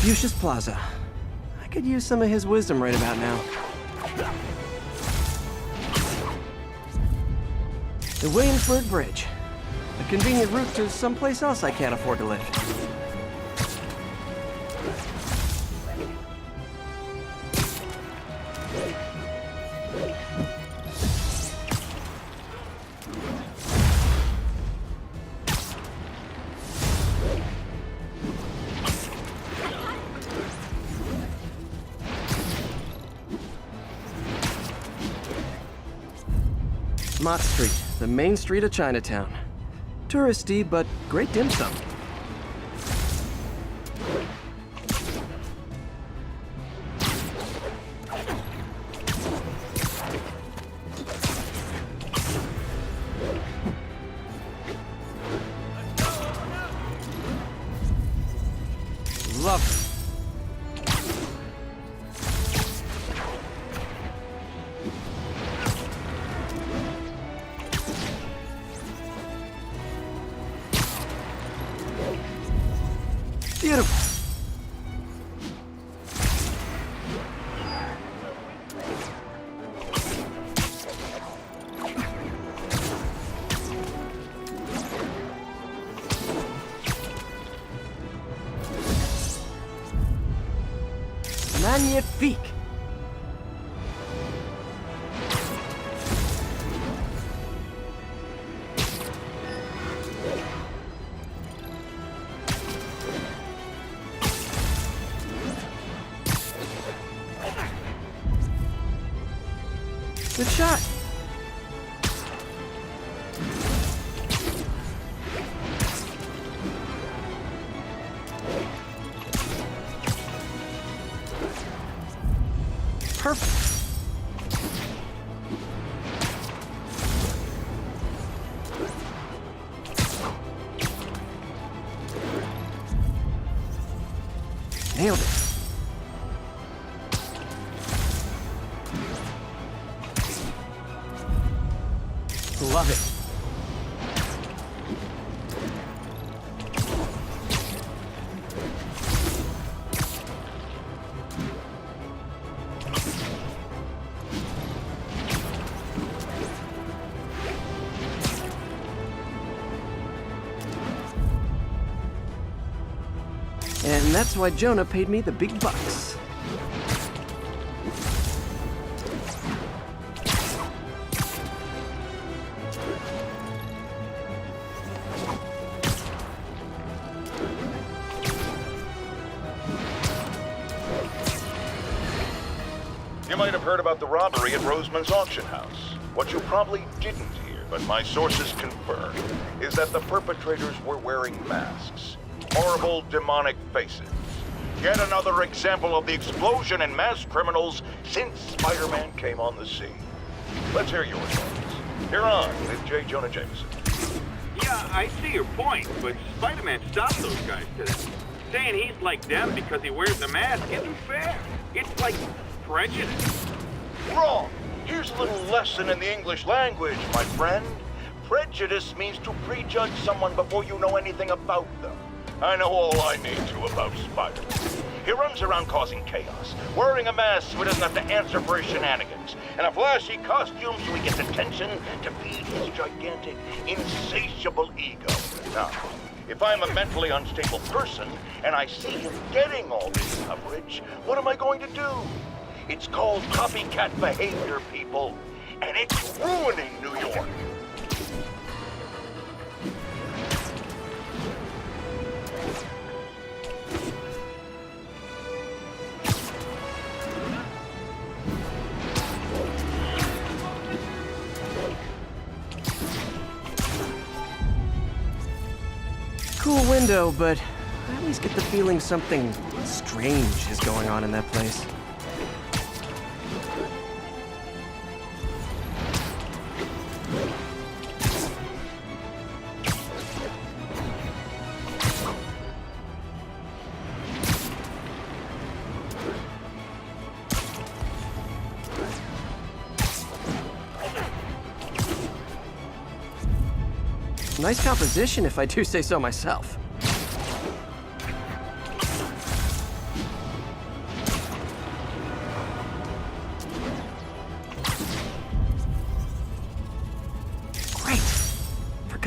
Confucius Plaza. I could use some of his wisdom right about now. The Williamsburg Bridge. A convenient route to someplace else I can't afford to live. Mott Street, the main street of Chinatown. Touristy, but great dim sum. Love it. Beautiful. Magnifique. Good shot. Perfect. Nailed it. Love it. And that's why Jonah paid me the big bucks. You might have heard about the robbery at Roseman's auction house. What you probably didn't hear, but my sources confirm, is that the perpetrators were wearing masks. Horrible, demonic faces. Yet another example of the explosion in mass criminals since Spider-Man came on the scene. Let's hear yours, folks. You're on with J. Jonah Jameson. Yeah, I see your point, but Spider-Man stopped those guys today. Saying he's like them because he wears the mask isn't fair. It's like prejudice. Wrong. Here's a little lesson in the English language, my friend. Prejudice means to prejudge someone before you know anything about them. I know all I need to about Spider-Man. He runs around causing chaos, wearing a mask so he doesn't have to answer for his shenanigans, and a flashy costume so he gets attention to feed his gigantic, insatiable ego. Now, if I'm a mentally unstable person and I see him getting all this coverage, what am I going to do? It's called copycat behavior, people, and it's ruining New York. Cool window, but I always get the feeling something strange is going on in that place. Nice composition, if I do say so myself.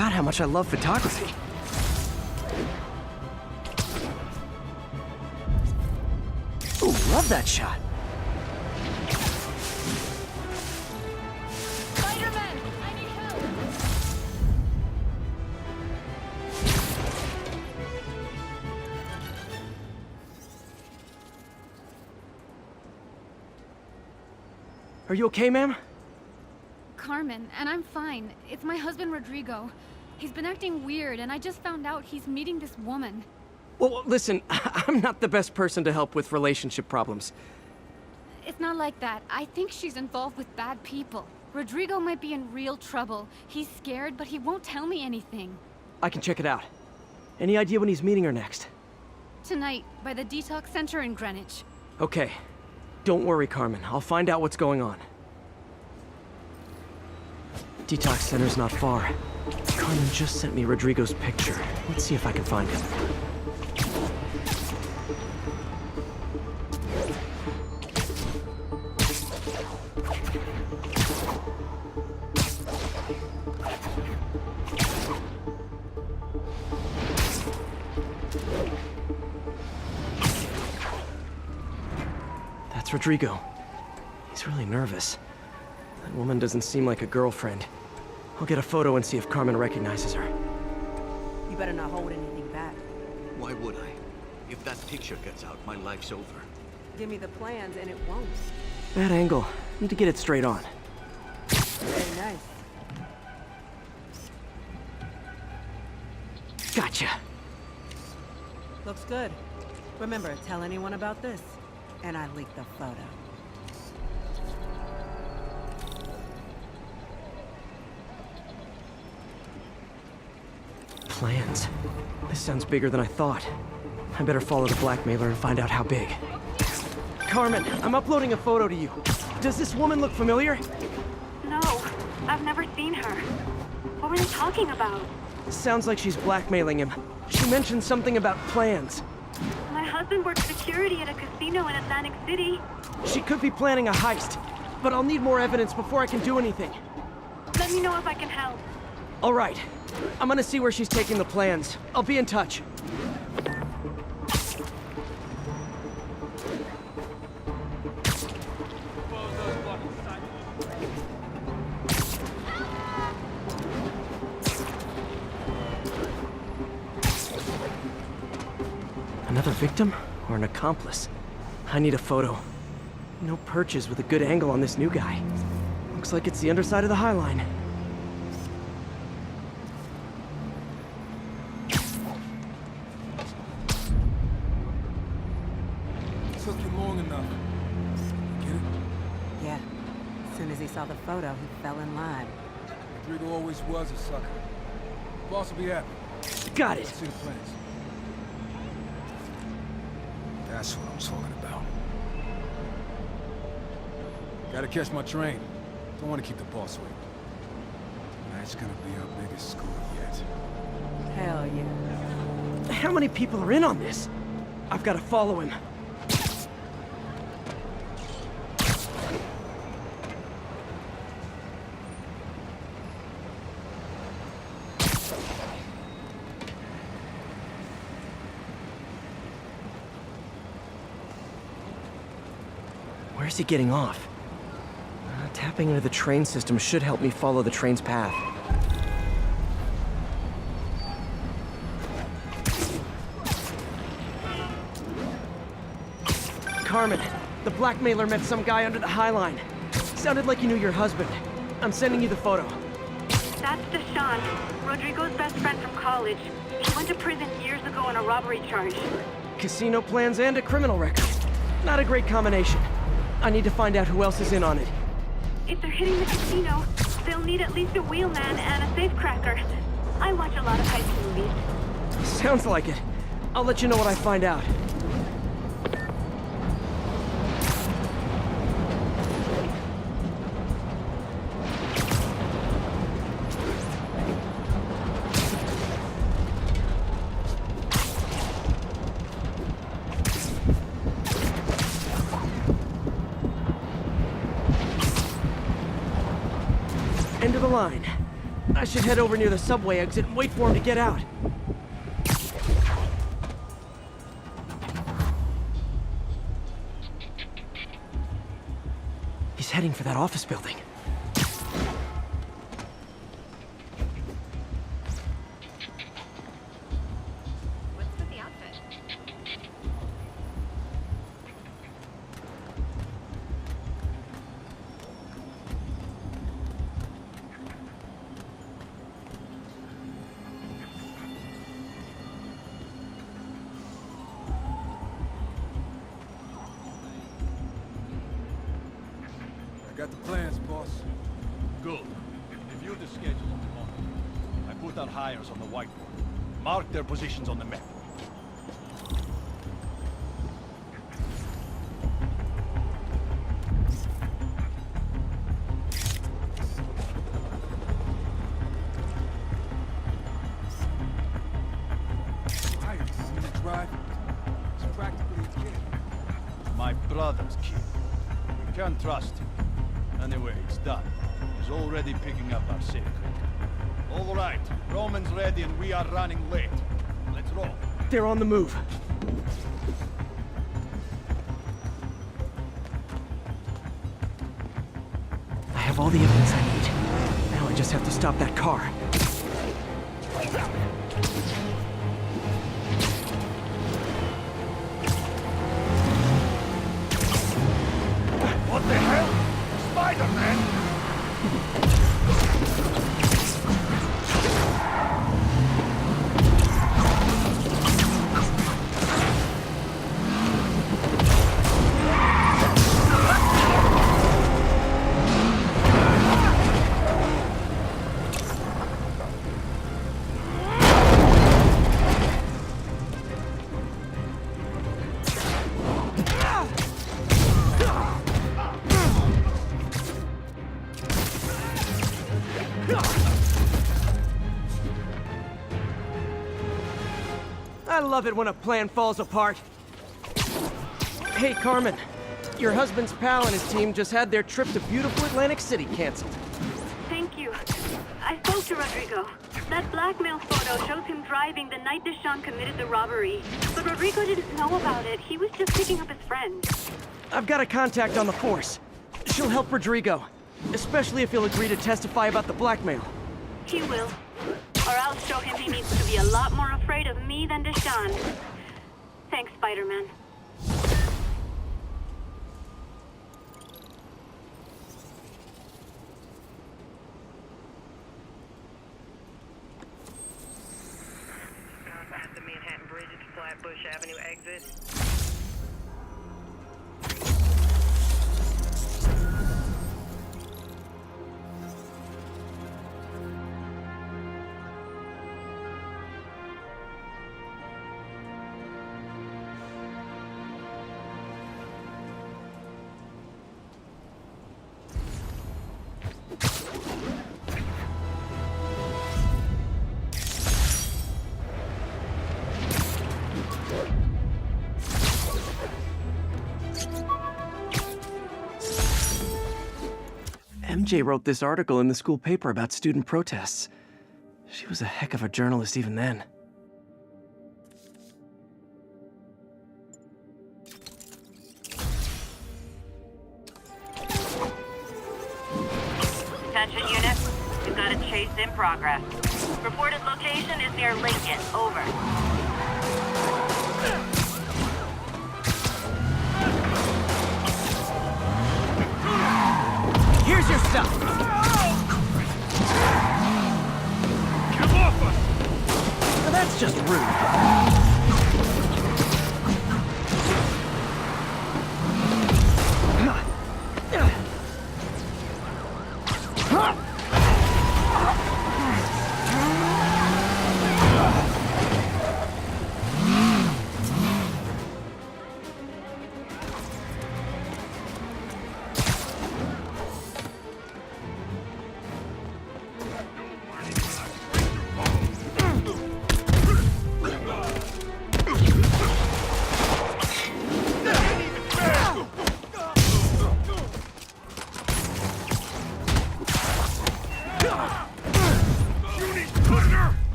forgot how much I love photography. Ooh, love that shot. Spider-Man, I need help. Are you okay, ma'am? Carmen, and I'm fine. It's my husband, Rodrigo. He's been acting weird, and I just found out he's meeting this woman. Well, listen, I'm not the best person to help with relationship problems. It's not like that. I think she's involved with bad people. Rodrigo might be in real trouble. He's scared, but he won't tell me anything. I can check it out. Any idea when he's meeting her next? Tonight, by the detox center in Greenwich. Okay. Don't worry, Carmen. I'll find out what's going on. Detox center's not far. Carmen just sent me Rodrigo's picture. Let's see if I can find him. That's Rodrigo. He's really nervous. That woman doesn't seem like a girlfriend. I'll get a photo and see if Carmen recognizes her. You better not hold anything back. Why would I? If that picture gets out, my life's over. Give me the plans and it won't. Bad angle. Need to get it straight on. Very nice. Gotcha. Looks good. Remember, tell anyone about this. And I leaked the photo. Plans. This sounds bigger than I thought. I better follow the blackmailer and find out how big. Carmen, I'm uploading a photo to you. Does this woman look familiar? No, I've never seen her. What were they talking about? Sounds like she's blackmailing him. She mentioned something about plans. My husband works security at a casino in Atlantic City. She could be planning a heist, but I'll need more evidence before I can do anything. Let me know if I can help. All right. I'm gonna see where she's taking the plans. I'll be in touch. Another victim or an accomplice? I need a photo. No perches with a good angle on this new guy. Looks like it's the underside of the High Line. Took you long enough. Get it? Yeah. As soon as he saw the photo, he fell in line. Rodrigo always was a sucker. Boss will be happy. Got it. Let's see the plans. That's what I'm talking about. Gotta catch my train. Don't want to keep the boss waiting. Tonight's gonna be our biggest score yet. Hell yeah. How many people are in on this? I've got to follow him. Where's he getting off? Tapping into the train system should help me follow the train's path. Carmen, the blackmailer met some guy under the High Line. Sounded like you knew your husband. I'm sending you the photo. That's Deshaun, Rodrigo's best friend from college. He went to prison years ago on a robbery charge. Casino plans and a criminal record. Not a great combination. I need to find out who else is in on it. If they're hitting the casino, they'll need at least a wheelman and a safecracker. I watch a lot of heist movies. Sounds like it. I'll let you know what I find out. End of the line. I should head over near the subway exit and wait for him to get out. He's heading for that office building. What's with the outfit? I got the plans, boss. Good. Review the schedule of the morning. I put our hires on the whiteboard. Mark their positions on the map. I ain't seen it drive. It's practically a kid. My brother's kid. We can't trust him. Anyway, it's done. He's already picking up our secret. All right, Roman's ready and we are running late. Let's roll. They're on the move. I have all the evidence I need. Now I just have to stop that car. What the hell? Spider-Man! I love it when a plan falls apart. Hey, Carmen. Your husband's pal and his team just had their trip to beautiful Atlantic City canceled. Thank you. I spoke to Rodrigo. That blackmail photo shows him driving the night Deshaun committed the robbery. But Rodrigo didn't know about it. He was just picking up his friend. I've got a contact on the force. She'll help Rodrigo, especially if he'll agree to testify about the blackmail. He will. Or I'll show him he needs to be a lot more afraid of me than Deshaun. Thanks, Spider-Man. At the Manhattan Bridge at Flatbush Avenue exit. MJ wrote this article in the school paper about student protests. She was a heck of a journalist even then. Attention unit. We've got a chase in progress. Reported location is near Lincoln. Over. Here's your stuff! Get off us! Now that's just rude.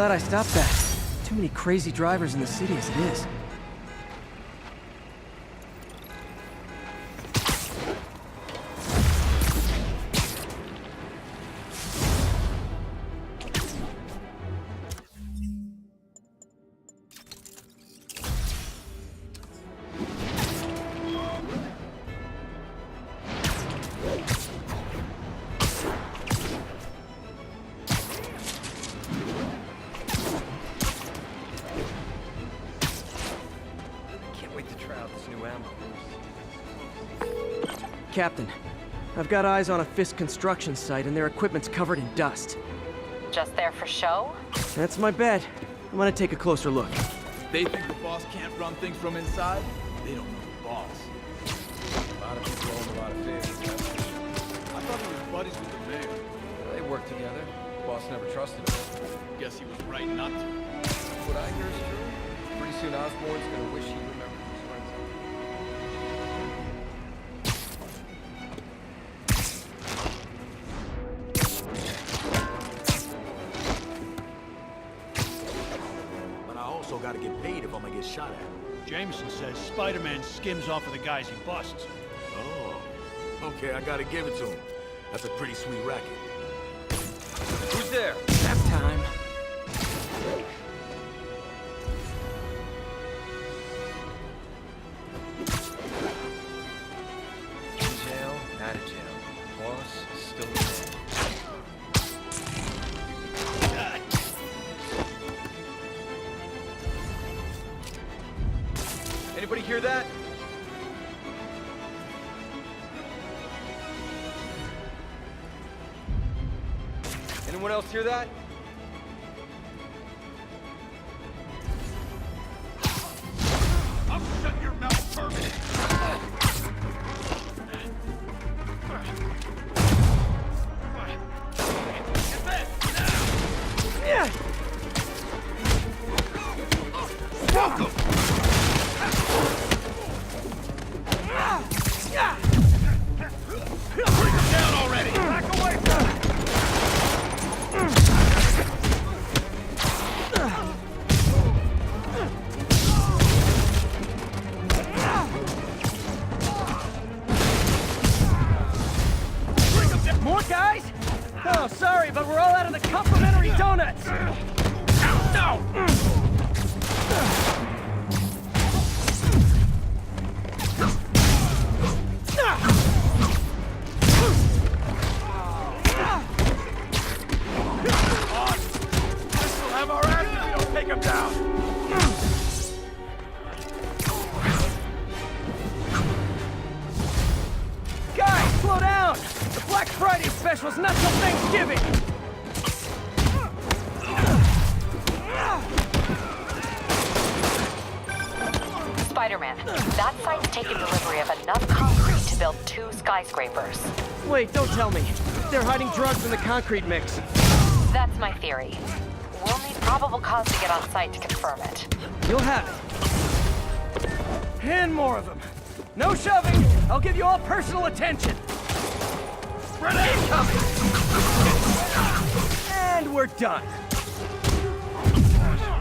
glad I stopped that. Too many crazy drivers in the city as it is. Captain, I've got eyes on a Fisk construction site and their equipment's covered in dust. Just there for show? That's my bet. I'm gonna take a closer look. They think the boss can't run things from inside? They don't know the boss. A lot of people own a lot of favors. I thought he was buddies with the mayor. They worked together. The boss never trusted him. Guess he was right not to. What I hear is true. Pretty soon Osborn's gonna wish he remembered his friends. Gotta get paid if I'm gonna get shot at. Jameson says Spider-Man skims off of the guys he busts. Oh, okay, I gotta give it to him. That's a pretty sweet racket. Who's there? Nap time. In jail, out of jail. Boss is still there. Anybody hear that? Anyone else hear that? I'll shut your mouth permanently. Yeah. Welcome! Bring him down already! Back away from him! More guys? Oh, sorry, but we're all out of the complimentary donuts. No! Guys, slow down! The Black Friday special's not till Thanksgiving! Spider-Man, that site's taken delivery of enough concrete to build 2 skyscrapers. Wait, don't tell me. They're hiding drugs in the concrete mix. That's my theory. We'll need probable cause to get on site to confirm it. You'll have it. And more of them. No shoving! I'll give you all personal attention! Grenade coming! And we're done.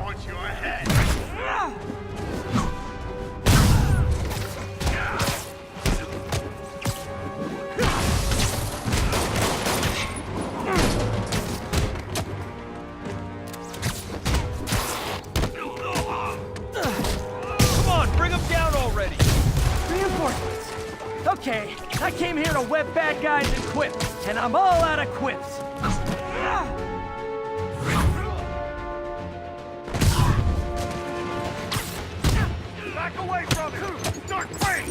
What's your head? Come on, bring him down already! Reinforcements. Okay, I came here to web bad guys and quip, and I'm all out of quips. Back away from him! Dark Fate!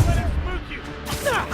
Let him spook you! Look out!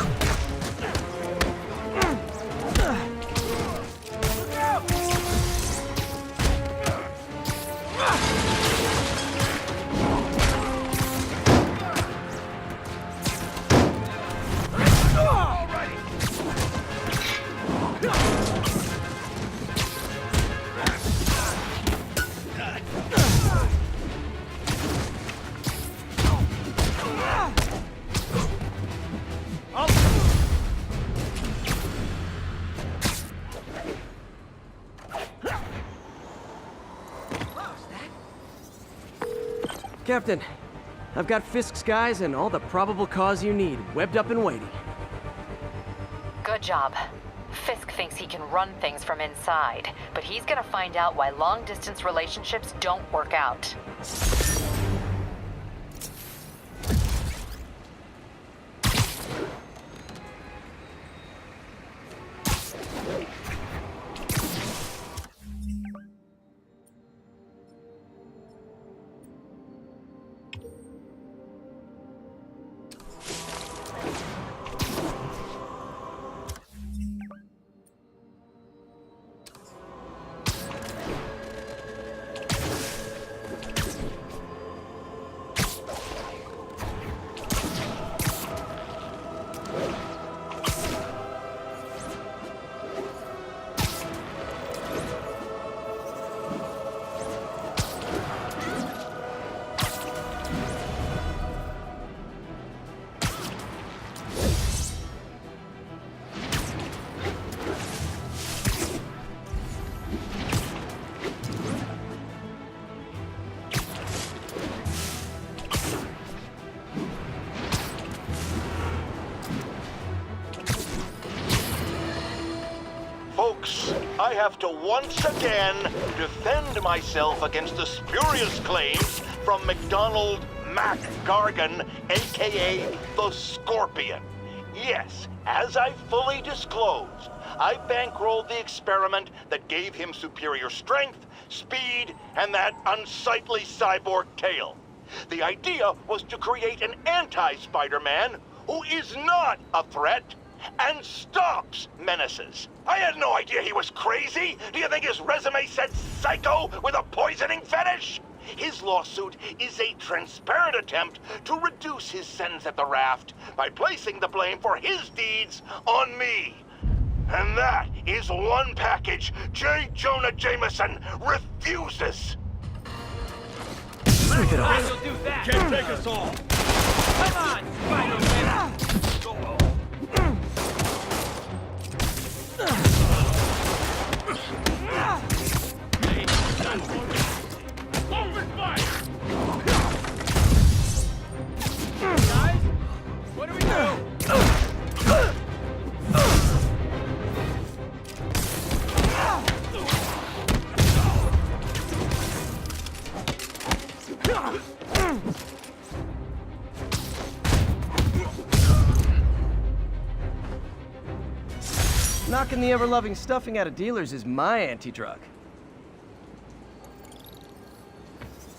Captain, I've got Fisk's guys and all the probable cause you need, webbed up and waiting. Good job. Fisk thinks he can run things from inside, but he's gonna find out why long-distance relationships don't work out. Folks, I have to once again defend myself against the spurious claims from McDonald Mac Gargan, aka the Scorpion. Yes, as I fully disclosed, I bankrolled the experiment that gave him superior strength, speed, and that unsightly cyborg tail. The idea was to create an anti-Spider-Man who is not a threat and stops menaces. I had no idea he was crazy. Do you think his resume said psycho with a poisoning fetish? His lawsuit is a transparent attempt to reduce his sentence at the raft by placing the blame for his deeds on me. And that is one package J. Jonah Jameson refuses. Sleep it off. You'll do that. Can't take us all! Come on, Spider-Man. Open fire! Guys, what do we do? Knocking the ever-loving stuffing out of dealers is my anti-drug.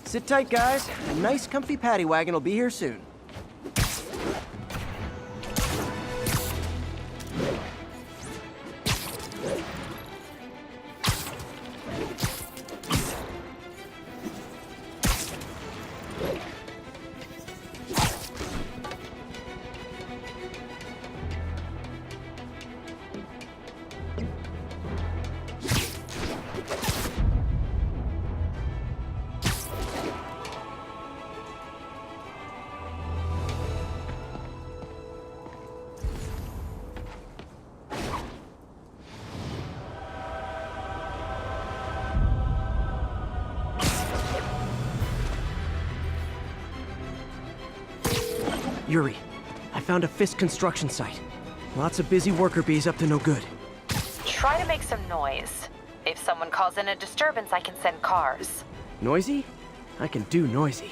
Sit tight, guys. A nice, comfy paddy wagon will be here soon. Yuri, I found a Fisk construction site. Lots of busy worker bees up to no good. Try to make some noise. If someone calls in a disturbance, I can send cars. Noisy? I can do noisy.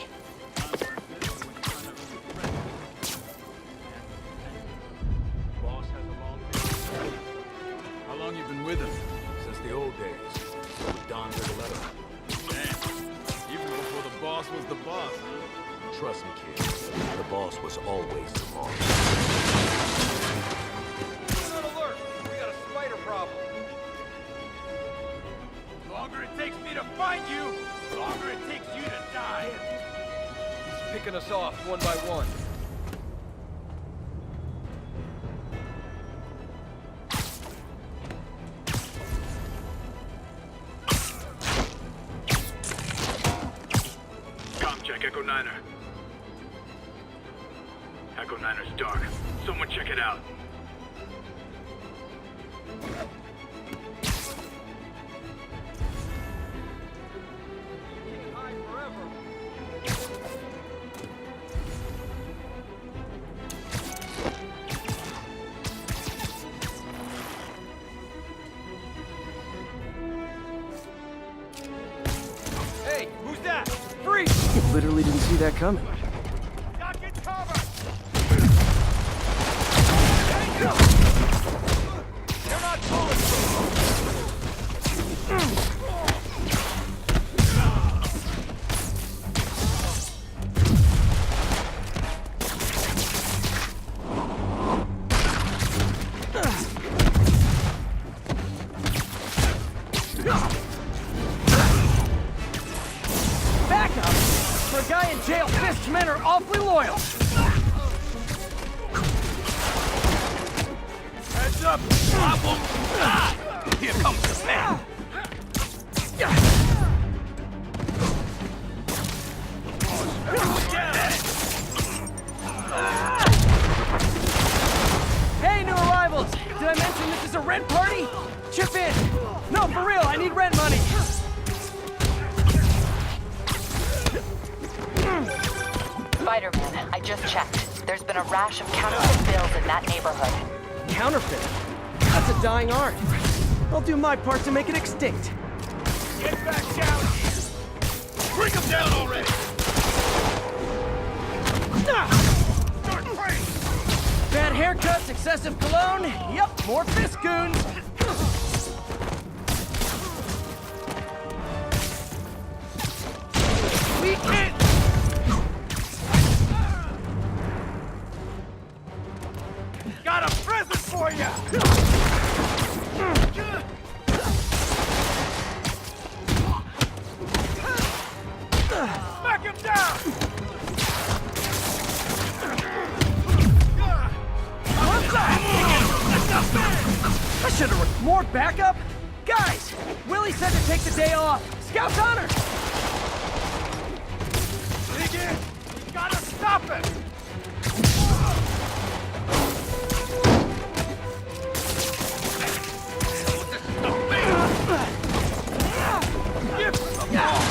Boss has a long day. How long you been with him? Since the old days. With Don Rigoletto. Damn. Even before the boss was the boss, huh? Trust me, kid. The boss was always the boss. Good alert. We got a spider problem. The longer it takes me to find you, the longer it takes you to die. He's picking us off one by one. Check Echo 9er. Echo 9er's dark. Someone check it out. literally didn't see that coming. They're not bulletproof. Backup? For a guy in jail, Fisk's men are awfully loyal. Heads up! Problem! Ah! Here comes the man! Hey, new arrivals! Did I mention this is a rent party? Chip in! No, for real, I need rent money! Spider-Man, I just checked. There's been a rash of counterfeit bills in that neighborhood. Counterfeit? That's a dying art. I'll do my part to make it extinct. Get back down here. Bring him down already! Start praying. Bad haircuts, excessive cologne. Yep, more Fisk goons. We can't. Got a present for you. Smack him down. I should have more backup. Guys, Willie said to take the day off. Scout's honor. Dig in. You gotta stop it. Give him the ball.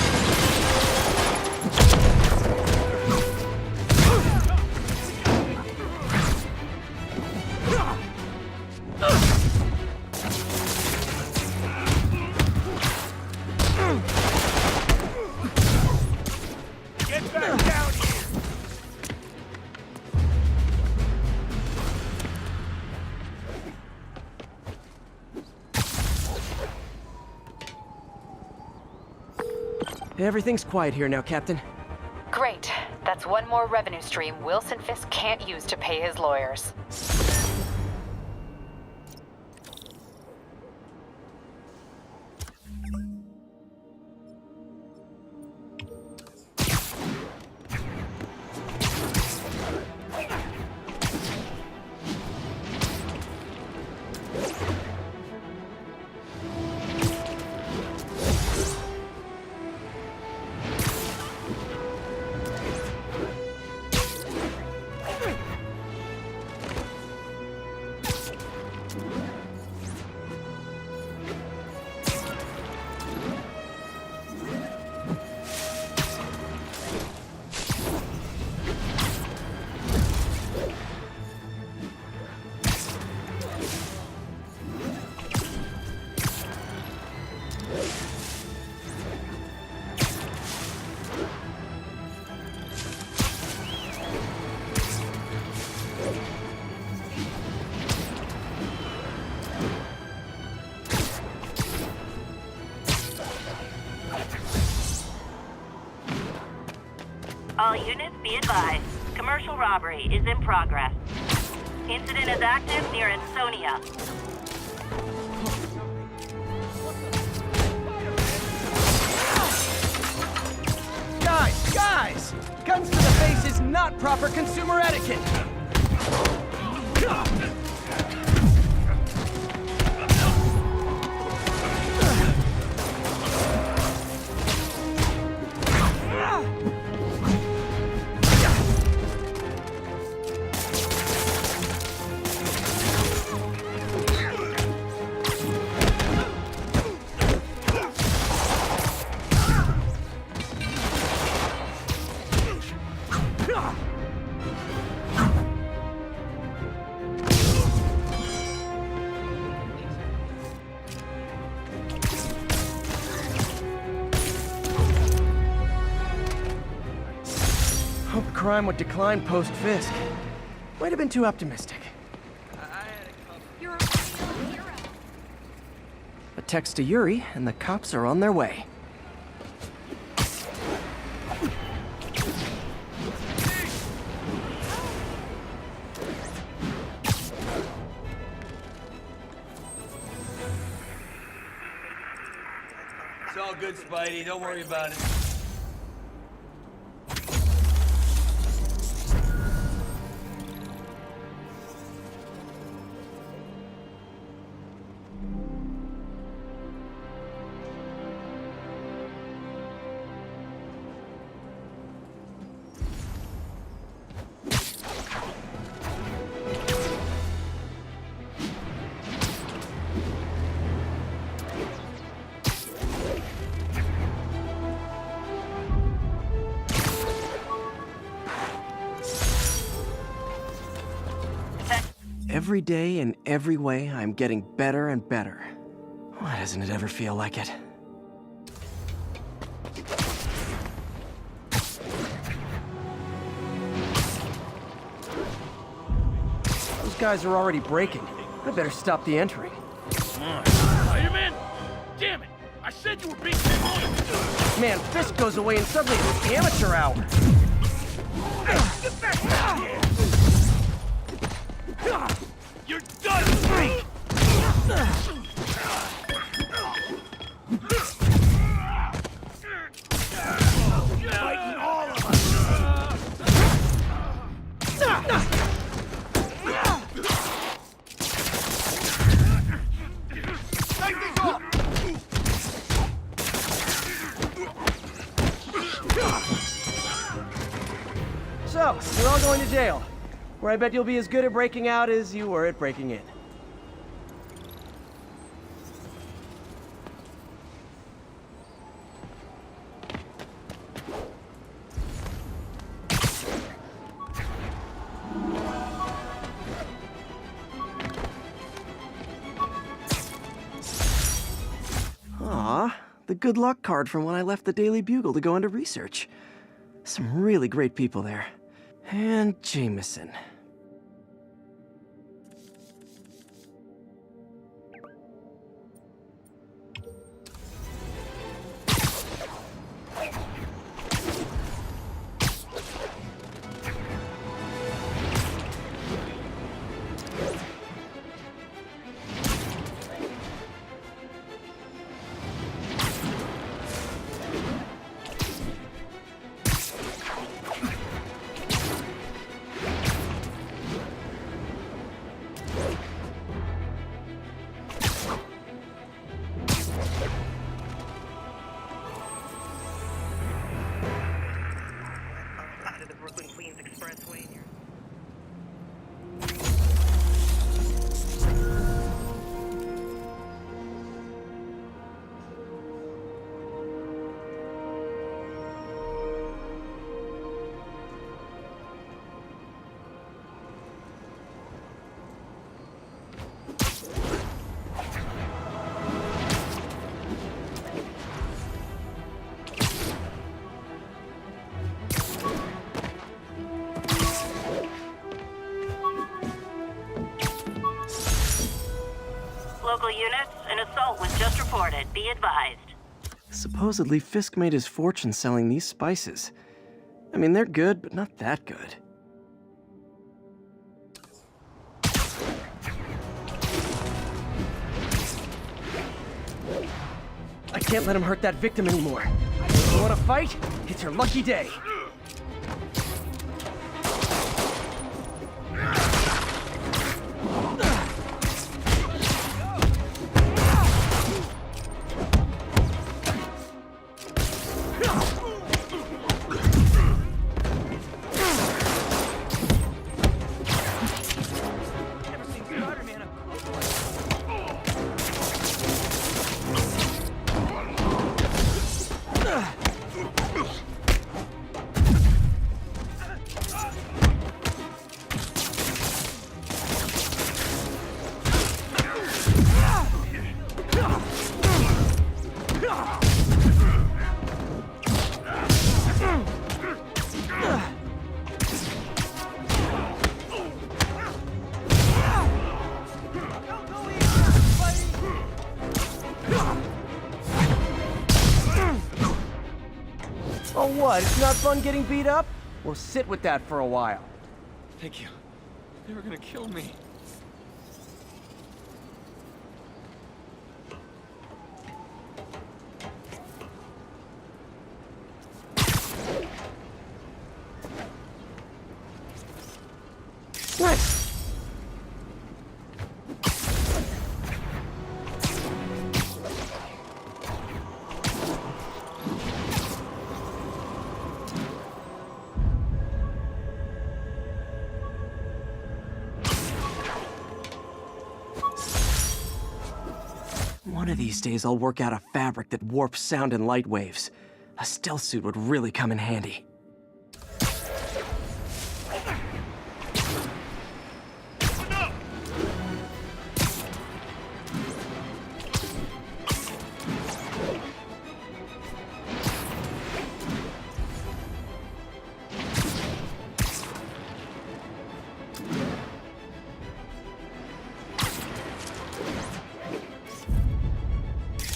Get back down here. Everything's quiet here now, Captain. Great. That's one more revenue stream Wilson Fisk can't use to pay his lawyers. All units be advised. Commercial robbery is in progress. Incident is active near Ansonia. Guys! Guns to the face is not proper consumer etiquette! crime would decline post-Fisk. Might have been too optimistic. You're a real hero. A text to Yuri, and the cops are on their way. It's all good, Spidey. Don't worry about it. Every day, in every way, I'm getting better and better. Why doesn't it ever feel like it? Those guys are already breaking. I better stop the entering. Spider-Man? Damn it! I said you were being honest. Man, Fisk goes away and suddenly it's amateur hour. Get back down here! You're done! Fighting all of us! Take these off! So, you're all going to jail, where I bet you'll be as good at breaking out as you were at breaking in. Aw, the good luck card from when I left the Daily Bugle to go into research. Some really great people there. And Jameson. Local units, an assault was just reported. Be advised. Supposedly, Fisk made his fortune selling these spices. I mean, they're good, but not that good. I can't let him hurt that victim anymore. You wanna fight? It's your lucky day. What, it's not fun getting beat up? Well, sit with that for a while. Thank you. They were gonna kill me. Nice. One of these days I'll work out a fabric that warps sound and light waves. A stealth suit would really come in handy.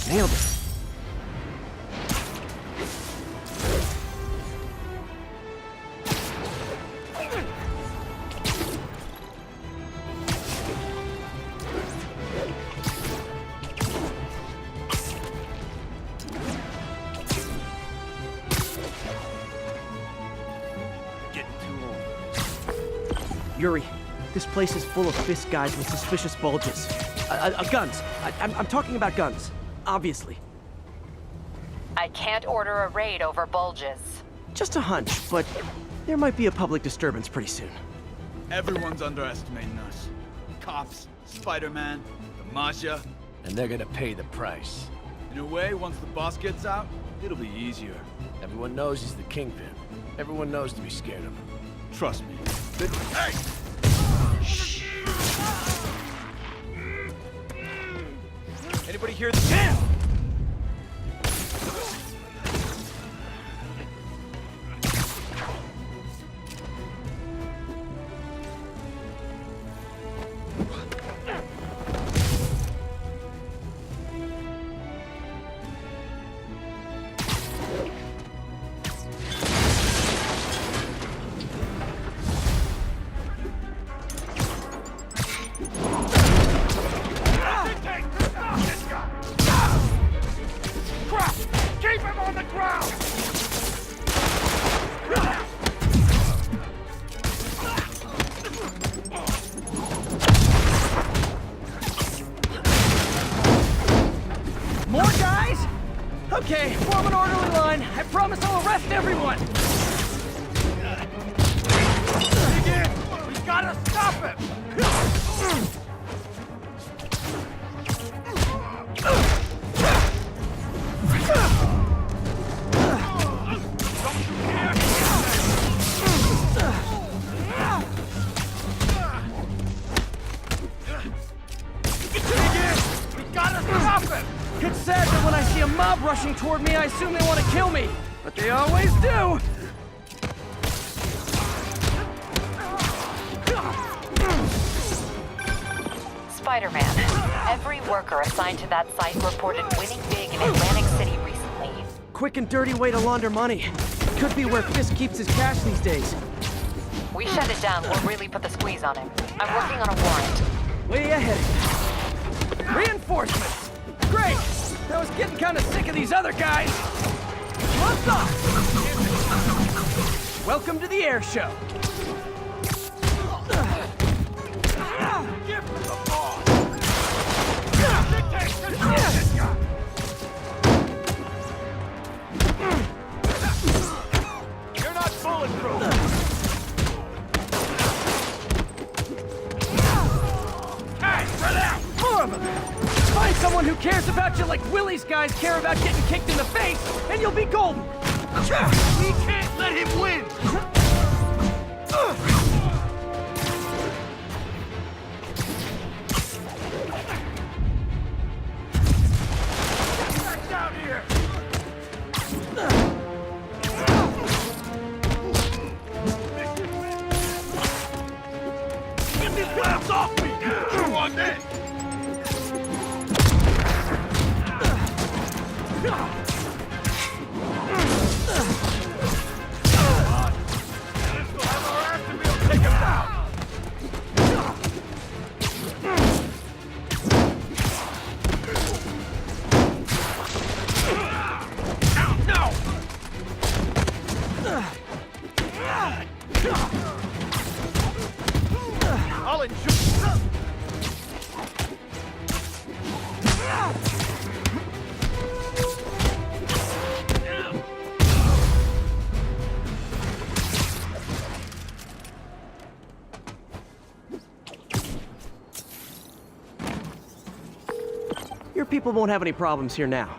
Nailed it. Yuri, this place is full of Fisk guys with suspicious bulges. Guns. I'm talking about guns. Obviously. I can't order a raid over bulges. Just a hunch, but there might be a public disturbance pretty soon. Everyone's underestimating us. Cops, Spider-Man, the Mafia. And they're gonna pay the price. In a way, once the boss gets out, it'll be easier. Everyone knows he's the kingpin. Everyone knows to be scared of him. Trust me. Hey! Anybody hear the damn? Keep him on the ground! More guys? Okay, form an orderly line. I promise I'll arrest everyone. Dig in! We gotta stop him! It's sad that when I see a mob rushing toward me, I assume they want to kill me. But they always do. Spider-Man, every worker assigned to that site reported winning big in Atlantic City recently. Quick and dirty way to launder money. Could be where Fisk keeps his cash these days. We shut it down, we'll really put the squeeze on him. I'm working on a warrant. Way ahead. Reinforcements. Great! I was getting kind of sick of these other guys. What's up? Welcome to the air show. Give him the ball! Dictate control this guy! You're not bulletproof! Hey, spread out! More of them! Find someone who cares about you like Willie's guys care about getting kicked in the face, and you'll be golden! We can't let him win! Back down here! Get these clowns off me! You want that? I'll enjoy. Your people won't have any problems here now.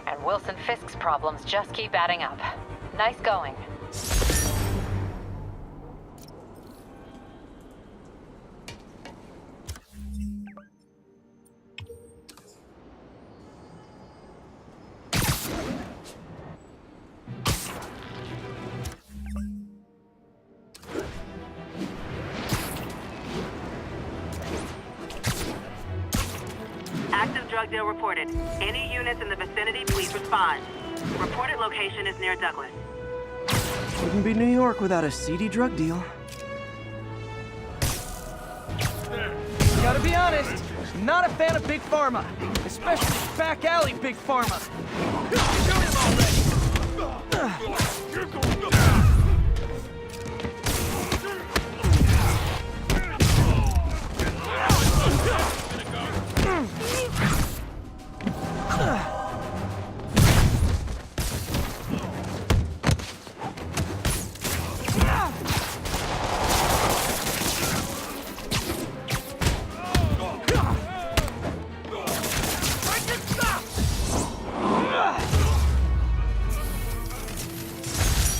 And Wilson Fisk's problems just keep adding up. Nice going. Active drug deal reported. Any units in the vicinity, please respond. Reported location is near Douglas. Wouldn't be New York without a seedy drug deal. Gotta be honest, not a fan of Big Pharma. Especially back alley Big Pharma. Shoot him already! You're going down!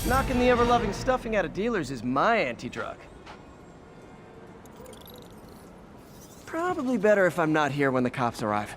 Knocking the ever-loving stuffing out of dealers is my anti-drug. Probably better if I'm not here when the cops arrive.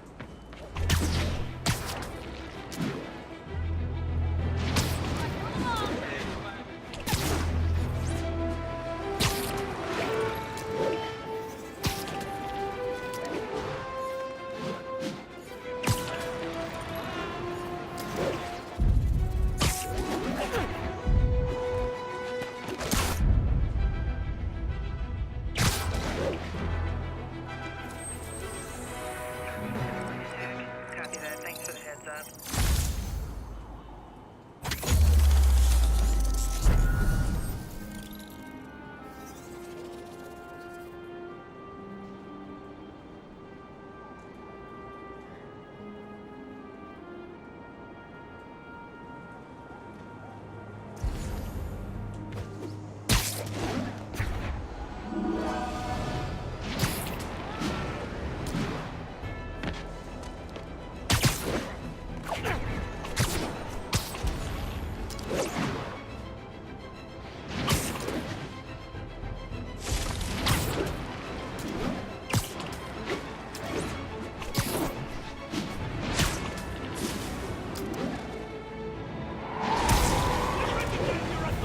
Copy that. Thanks for the heads up.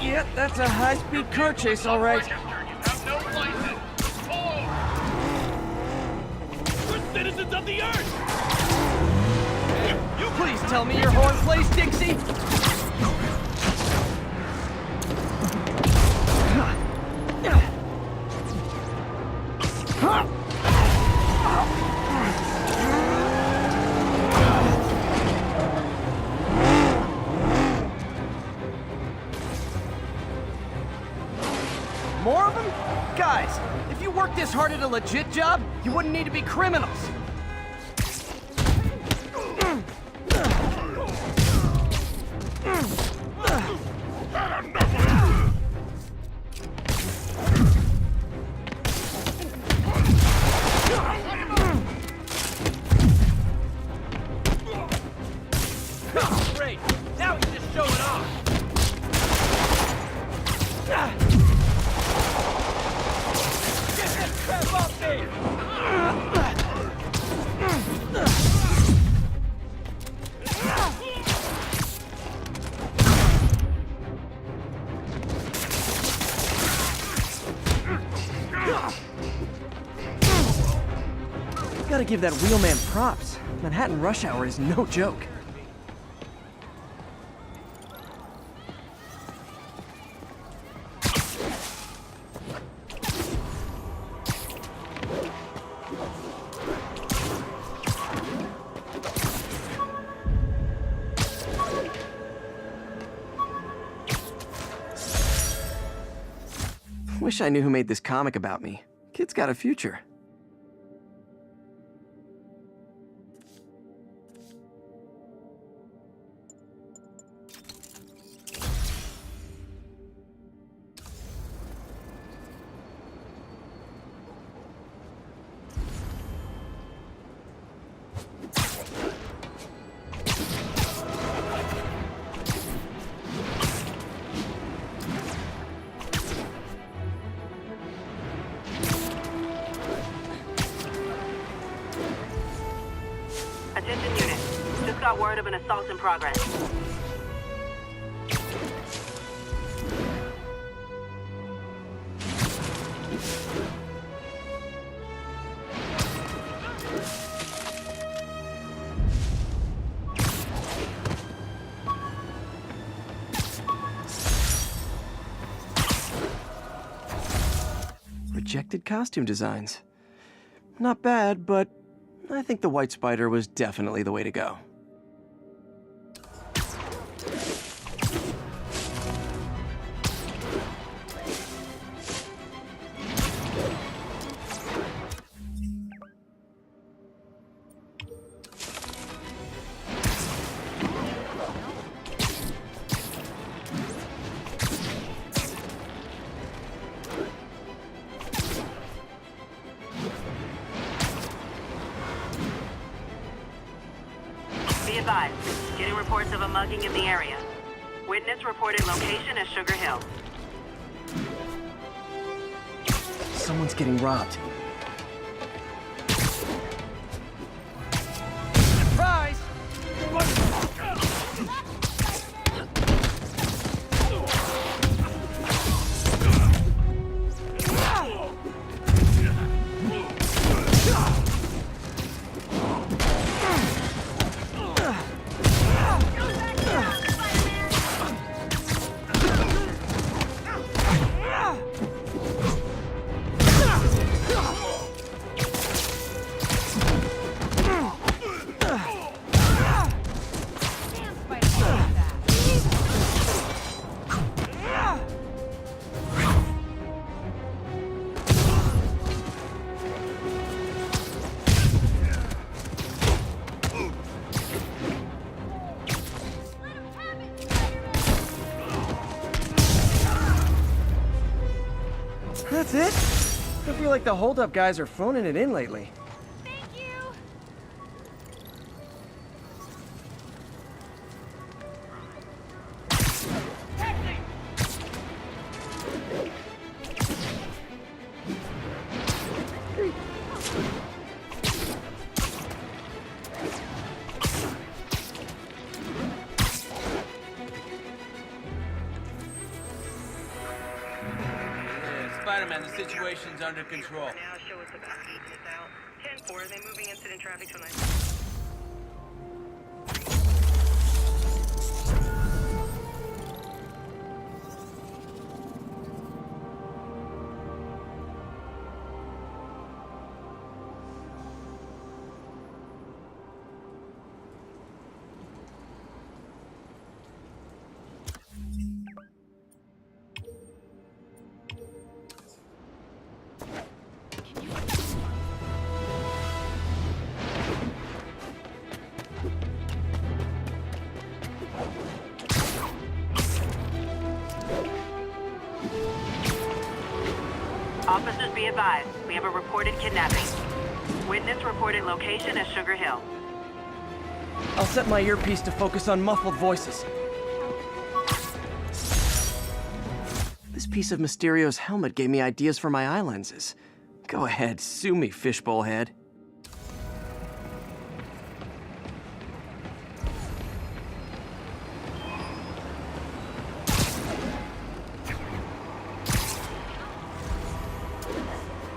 Yep, that's a high-speed car chase, all right. You have no license. Oh! We're citizens of the earth. You please tell me your horn plays Dixie. More of them? Guys, if you worked this hard at a legit job, you wouldn't need to be criminals. Great. Now he's just showing off. Get that crap off me! Gotta give that wheelman props. Manhattan rush hour is no joke. Wish I knew who made this comic about me. Kid's got a future. Attention unit. Just got word of an assault in progress. Rejected costume designs. Not bad, but I think the White Spider was definitely the way to go. Be advised, getting reports of a mugging in the area. Witness reported location as Sugar Hill. Someone's getting robbed. Surprise! That's it? I feel like the hold-up guys are phoning it in lately. Thank you! Spider-Man, the situation's under control. Now show us about 8 minutes out. 10-4, they moving incident traffic tonight. Officers, be advised. We have a reported kidnapping. Witness reported location as Sugar Hill. I'll set my earpiece to focus on muffled voices. This piece of Mysterio's helmet gave me ideas for my eye lenses. Go ahead, sue me, fishbowl head.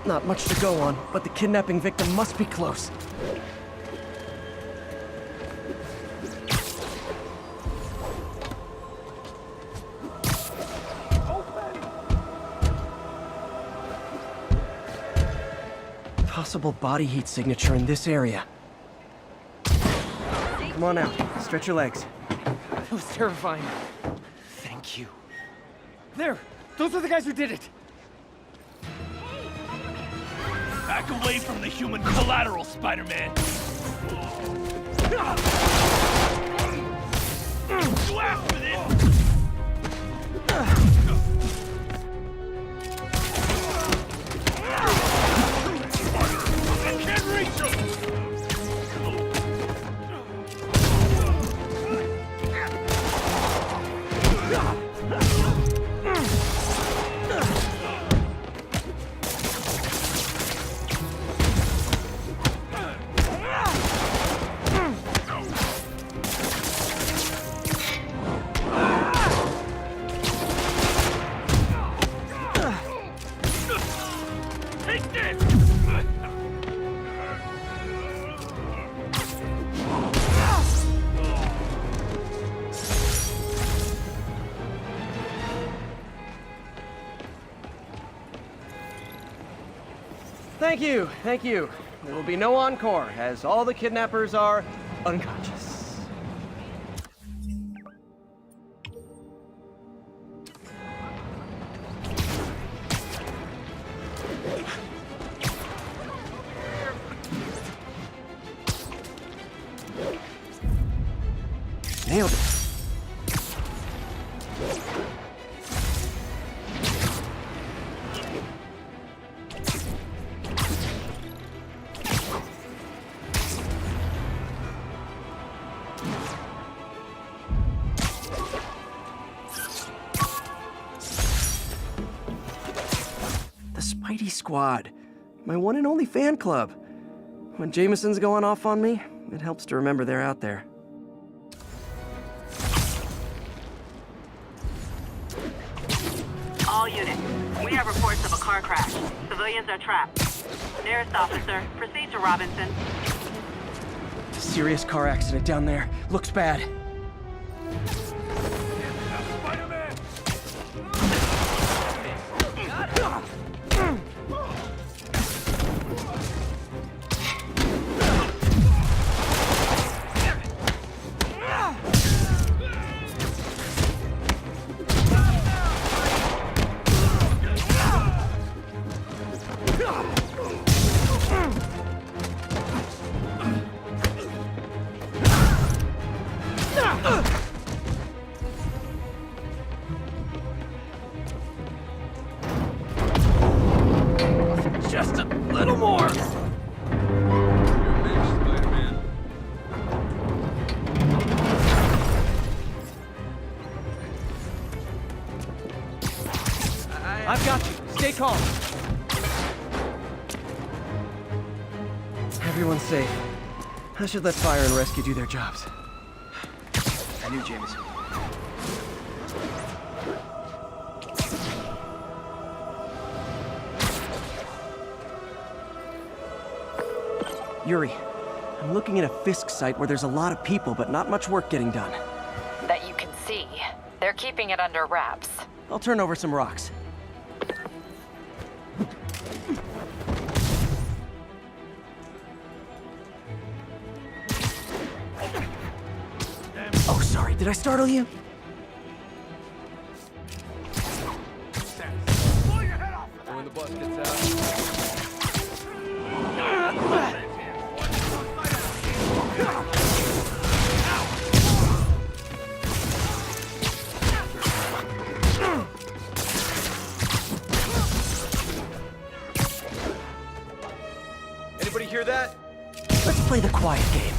Not much to go on, but the kidnapping victim must be close. Possible body heat signature in this area. Come on out, stretch your legs. That was terrifying. Thank you. There! Those are the guys who did it! Back away from the human collateral, Spider-Man! You asked for this! I can't reach him! Take this! Thank you, thank you. There will be no encore, as all the kidnappers are unconscious. Nailed it. The Spidey Squad. My one and only fan club. When Jameson's going off on me, it helps to remember they're out there. All units, we have reports of a car crash. Civilians are trapped. Nearest officer, proceed to Robinson. Serious car accident down there. Looks bad. Spider-Man! Just a little more. I've got you. Stay calm. Everyone's safe. I should let fire and rescue do their jobs. I knew Jameson. Yuri, I'm looking at a Fisk site where there's a lot of people, but not much work getting done. That you can see. They're keeping it under wraps. I'll turn over some rocks. Oh, sorry, did I startle you? When the bus gets out. Anybody hear that? Let's play the quiet game.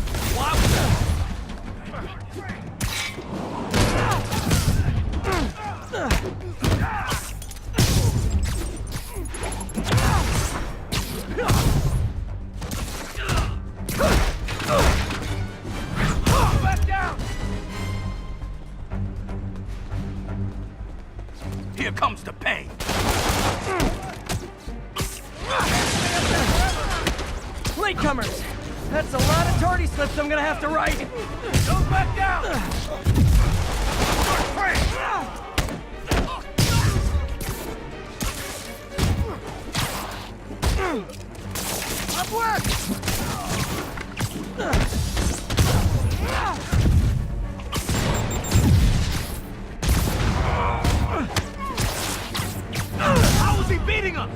Here comes the pain. Latecomers! That's a lot of tardy slips I'm gonna have to write. Don't back down! Upward! How is he beating us?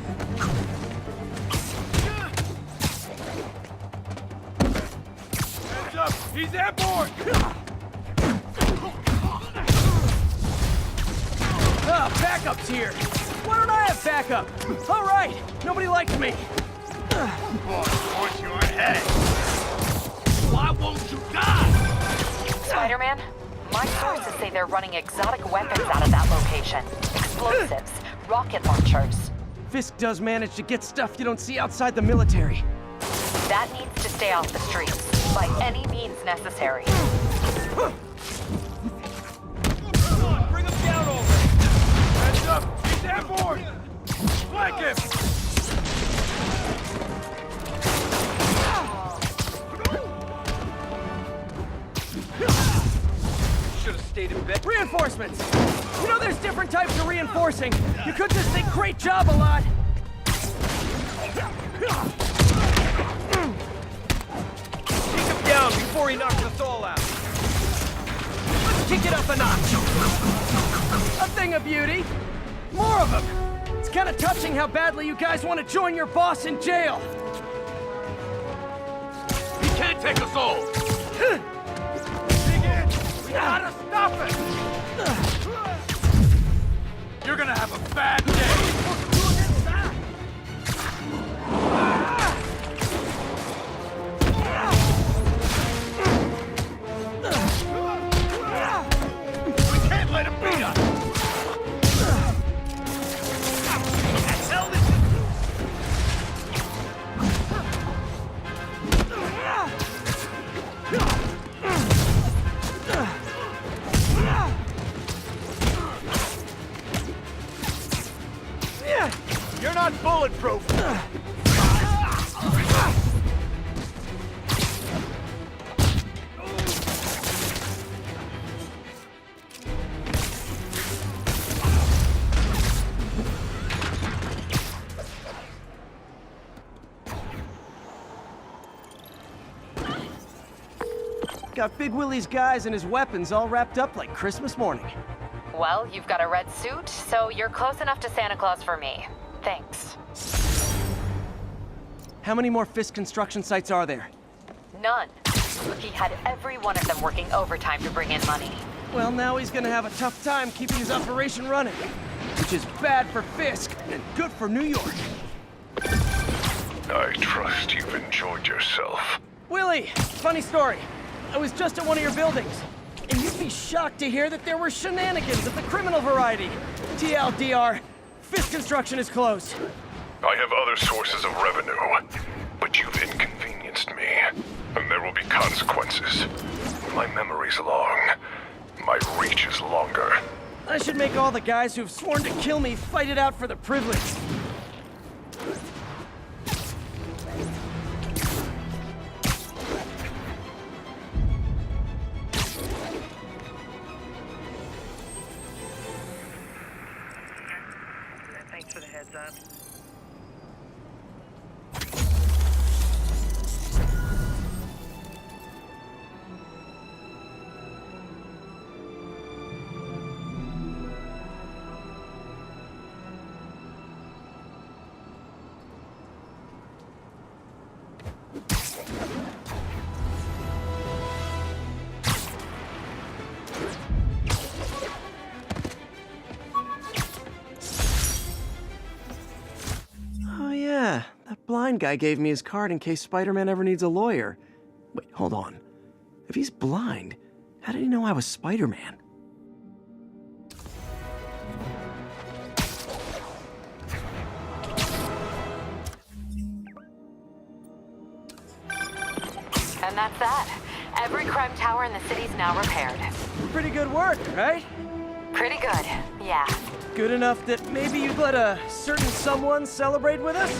He's airborne! Ah, backup's here! Why don't I have backup? All right, nobody likes me. Push your head! Why won't you die? Spider-Man, my sources say they're running exotic weapons out of that location. Explosives, rocket launchers. Fisk does manage to get stuff you don't see outside the military. That needs to stay off the streets, by any means necessary. Come on, bring him down already! Hands up! He's airborne! Flank him! Should've stayed in bed. Reinforcements! You know there's different types of reinforcing. You could just say great job a lot. Take him down before he knocks us all out! Let's kick it up a notch. A thing of beauty. More of them. It's kind of touching how badly you guys want to join your boss in jail. He can't take us all! Dig in! We gotta stop it! You're gonna have a bad day! We can't let him beat us! What the hell is You're not bulletproof! Got Big Willie's guys and his weapons all wrapped up like Christmas morning. Well, you've got a red suit, so you're close enough to Santa Claus for me. Thanks. How many more Fisk construction sites are there? None. He had every one of them working overtime to bring in money. Well, now he's gonna have a tough time keeping his operation running. Which is bad for Fisk and good for New York. I trust you've enjoyed yourself. Willie, funny story. I was just at one of your buildings, and you'd be shocked to hear that there were shenanigans of the criminal variety. TLDR, Fisk construction is closed. I have other sources of revenue, but you've inconvenienced me, and there will be consequences. My memory's long. My reach is longer. I should make all the guys who've sworn to kill me fight it out for the privilege. Thanks for the heads up. Oh yeah, that blind guy gave me his card in case Spider-Man ever needs a lawyer. Wait, hold on. If he's blind, how did he know I was Spider-Man? And that's that. Every crime tower in the city's now repaired. Pretty good work, right? Pretty good, yeah. Good enough that maybe you'd let a certain someone celebrate with us?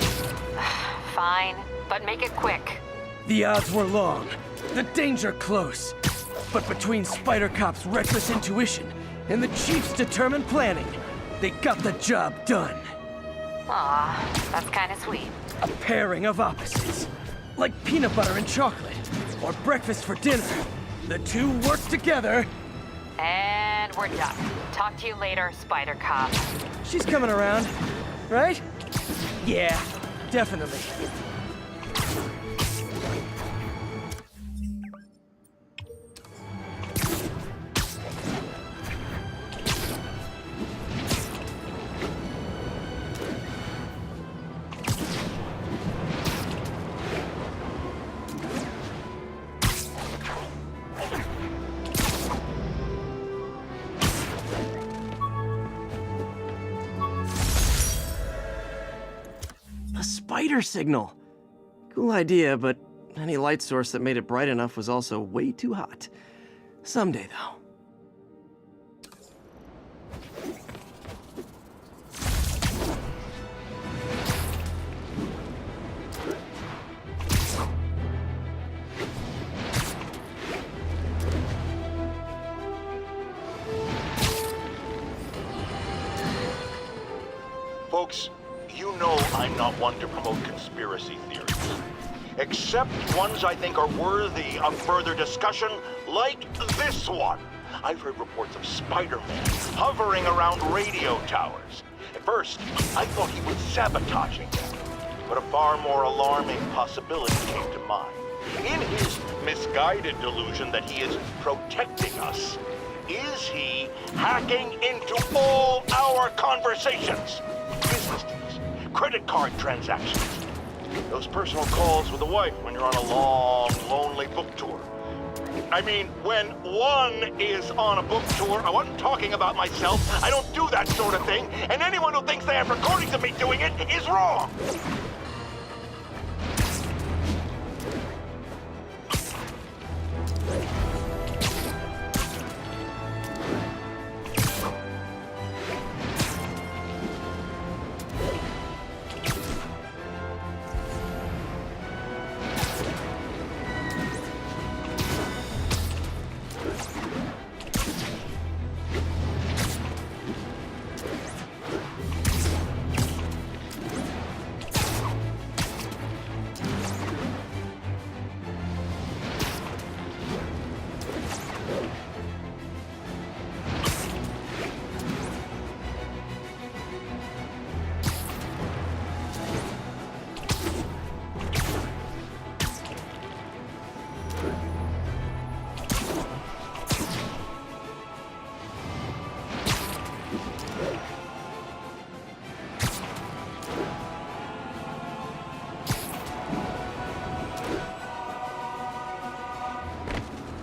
Fine, but make it quick. The odds were long, the danger close. But between Spider-Cop's reckless intuition and the Chief's determined planning, they got the job done. Aw, that's kinda sweet. A pairing of opposites. Like peanut butter and chocolate, or breakfast for dinner. The two work together. And we're done. Talk to you later, Spider-Cop. She's coming around, right? Yeah, definitely. spider signal. Cool idea, but any light source that made it bright enough was also way too hot. Someday, though. Folks, you know I'm not one to promote conspiracy theories. Except ones I think are worthy of further discussion, like this one. I've heard reports of Spider-Man hovering around radio towers. At first, I thought he was sabotaging them, but a far more alarming possibility came to mind. In his misguided delusion that he is protecting us, is he hacking into all our conversations? Business deals, credit card transactions, those personal calls with the wife when you're on a long, lonely book tour. I mean, when one is on a book tour, I wasn't talking about myself. I don't do that sort of thing, and anyone who thinks they have recordings of me doing it is wrong.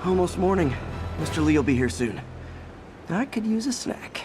Almost morning. Mr. Lee will be here soon. I could use a snack.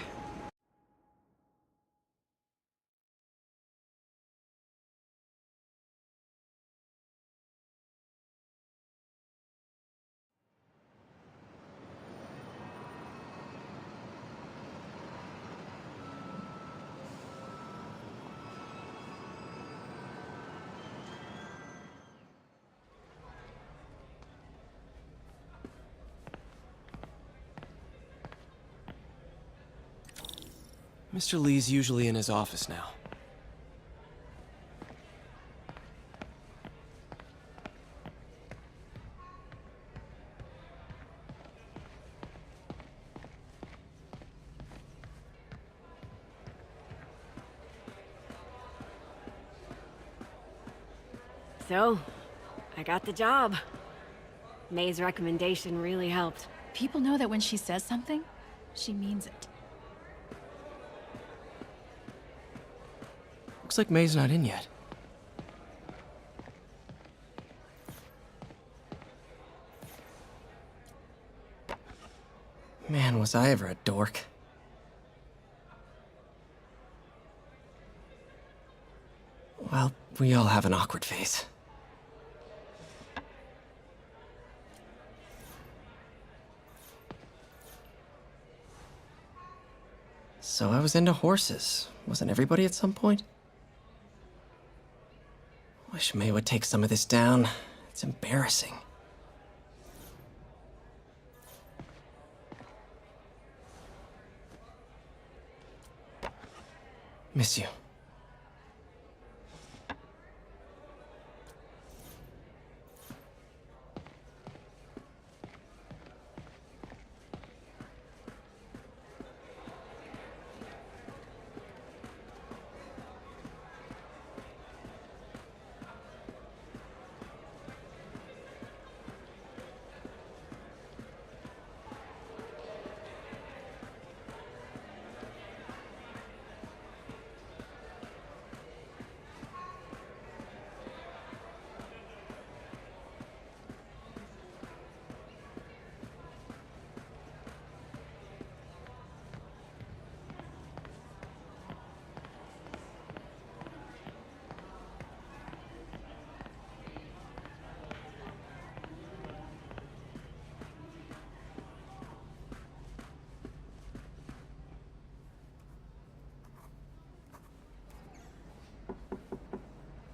Mr. Lee's usually in his office now. So, I got the job. May's recommendation really helped. People know that when she says something, she means it. Looks like May's not in yet. Man, was I ever a dork. Well, we all have an awkward phase. So I was into horses. Wasn't everybody at some point? Wish May would take some of this down. It's embarrassing. Miss you.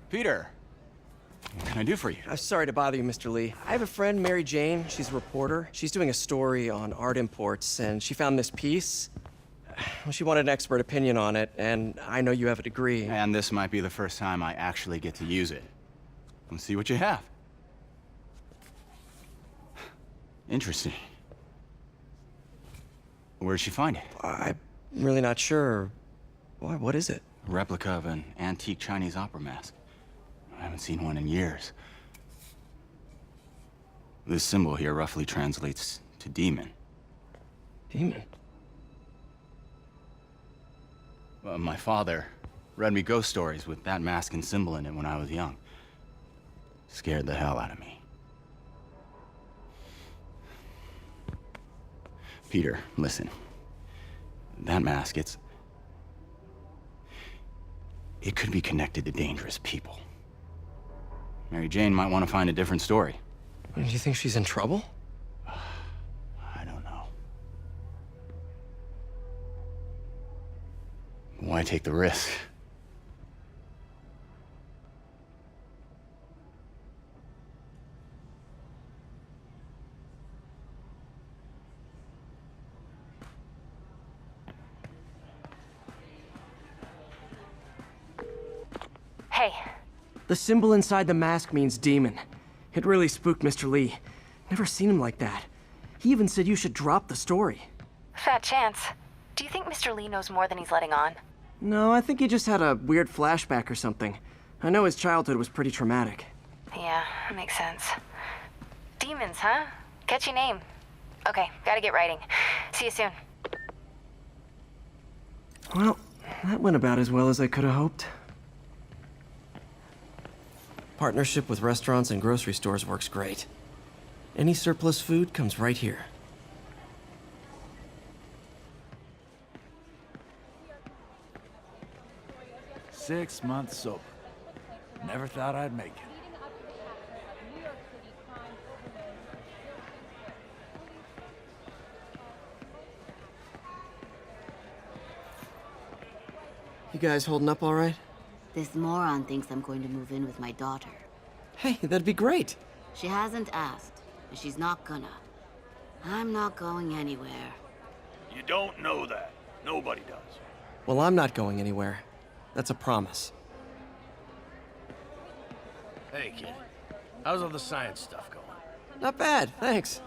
Peter, what can I do for you? I'm sorry to bother you, Mr. Lee. I have a friend, Mary Jane. She's a reporter. She's doing a story on art imports, and she found this piece. Well, she wanted an expert opinion on it, and I know you have a degree. And this might be the first time I actually get to use it. Let's see what you have. Interesting. Where did she find it? I'm really not sure. Why, what is it? A replica of an antique Chinese opera mask. I haven't seen one in years. This symbol here roughly translates to demon. Demon? My father read me ghost stories with that mask and symbol in it when I was young. Scared the hell out of me. Peter, listen. That mask, it could be connected to dangerous people. Mary Jane might want to find a different story. Do you think she's in trouble? I don't know. Why take the risk? Hey. The symbol inside the mask means demon. It really spooked Mr. Lee. Never seen him like that. He even said you should drop the story. Fat chance. Do you think Mr. Lee knows more than he's letting on? No, I think he just had a weird flashback or something. I know his childhood was pretty traumatic. Yeah, makes sense. Demons, huh? Catchy name. Okay, gotta get writing. See you soon. Well, that went about as well as I could have hoped. Partnership with restaurants and grocery stores works great. Any surplus food comes right here. Six months sober. Never thought I'd make it. You guys holding up all right? This moron thinks I'm going to move in with my daughter. Hey, that'd be great. She hasn't asked, and she's not gonna. I'm not going anywhere. You don't know that. Nobody does. Well, I'm not going anywhere. That's a promise. Hey, kid. How's all the science stuff going? Not bad, thanks.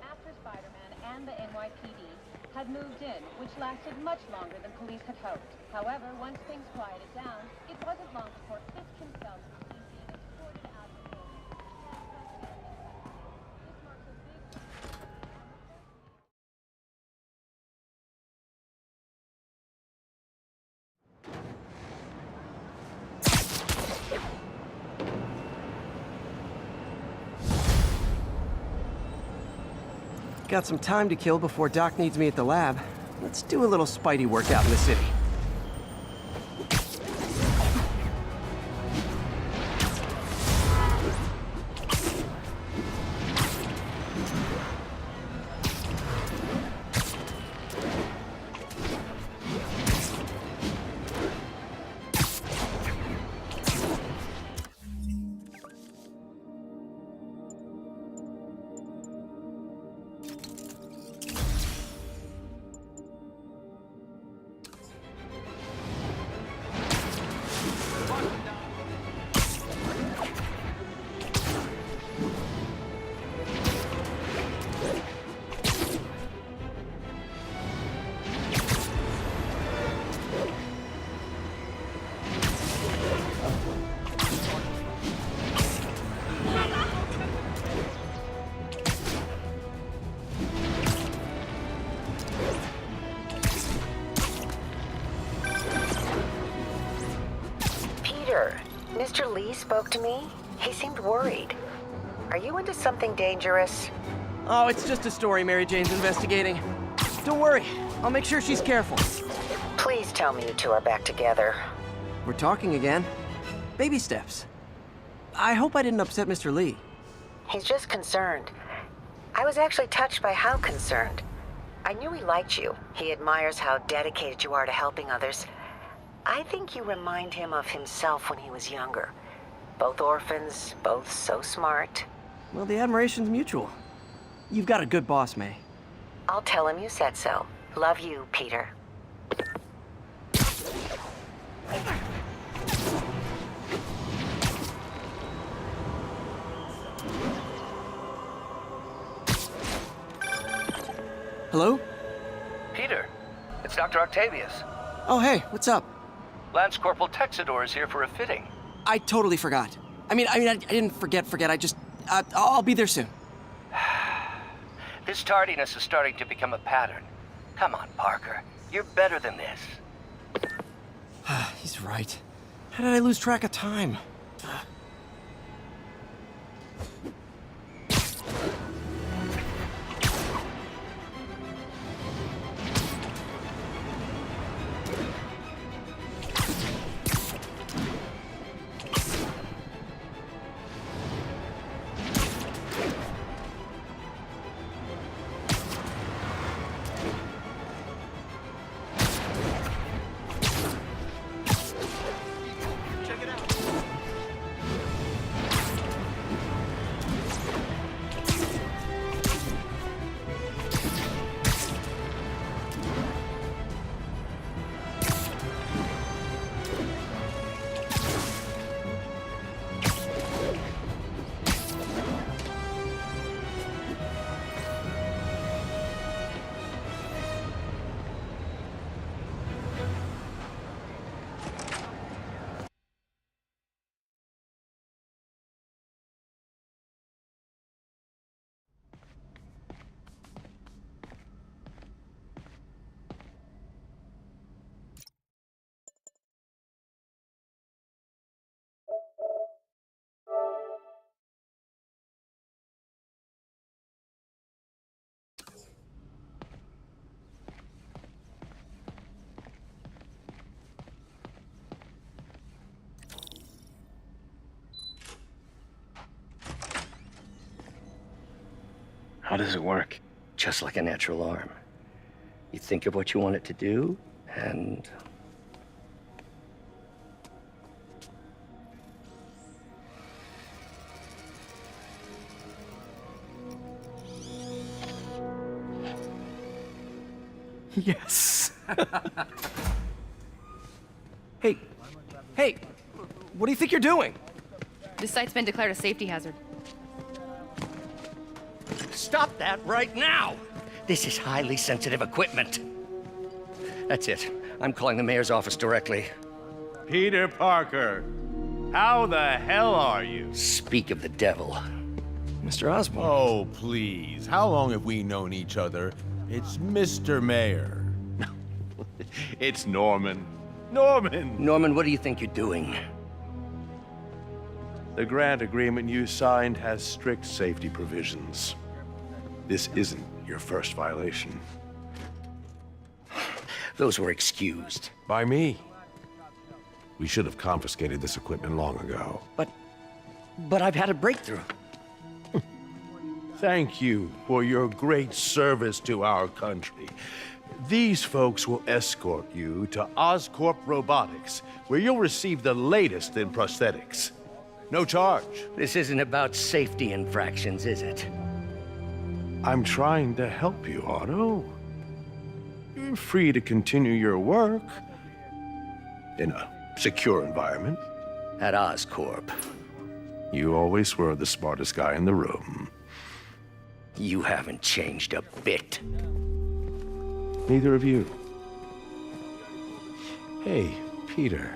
After Spider-Man and the NYPD had moved in, which lasted much longer than police had hoped. However, once things quieted down, it wasn't long before Fisk himself was seen being escorted out of the building. Got some time to kill before Doc needs me at the lab. Let's do a little Spidey workout in the city. Mr. Lee spoke to me. He seemed worried. Are you into something dangerous? Oh, it's just a story Mary Jane's investigating. Don't worry, I'll make sure she's careful. Please tell me you two are back together. We're talking again. Baby steps. I hope I didn't upset Mr. Lee. He's just concerned. I was actually touched by how concerned. I knew he liked you. He admires how dedicated you are to helping others. I think you remind him of himself when he was younger. Both orphans, both so smart. Well, the admiration's mutual. You've got a good boss, May. I'll tell him you said so. Love you, Peter. Hello? Peter, it's Dr. Octavius. Oh, hey, what's up? Lance Corporal Texador is here for a fitting. I totally forgot. I didn't forget. I just, I'll be there soon. This tardiness is starting to become a pattern. Come on, Parker. You're better than this. He's right. How did I lose track of time? How does it work? Just like a natural arm. You think of what you want it to do, and... Yes. Hey, what do you think you're doing? This site's been declared a safety hazard. Stop that right now! This is highly sensitive equipment. That's it. I'm calling the mayor's office directly. Peter Parker, how the hell are you? Speak of the devil. Mr. Osborn. Oh, please. How long have we known each other? It's Mr. Mayor. It's Norman. Norman! Norman, what do you think you're doing? The grant agreement you signed has strict safety provisions. This isn't your first violation. Those were excused. By me. We should have confiscated this equipment long ago. But I've had a breakthrough. Thank you for your great service to our country. These folks will escort you to Oscorp Robotics, where you'll receive the latest in prosthetics. No charge. This isn't about safety infractions, is it? I'm trying to help you, Otto. You're free to continue your work in a secure environment. At Oscorp. You always were the smartest guy in the room. You haven't changed a bit. Neither of you. Hey, Peter.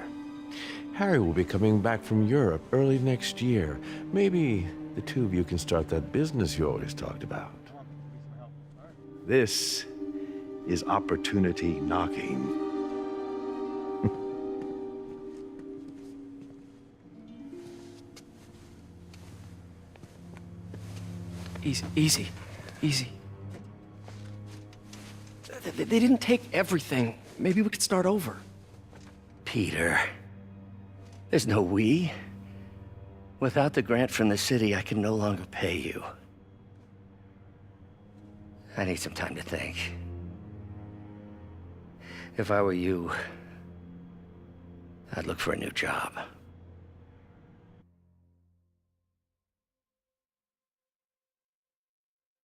Harry will be coming back from Europe early next year. Maybe the two of you can start that business you always talked about. This is opportunity knocking. Easy. They didn't take everything. Maybe we could start over. Peter, there's no we. Without the grant from the city, I can no longer pay you. I need some time to think. If I were you, I'd look for a new job.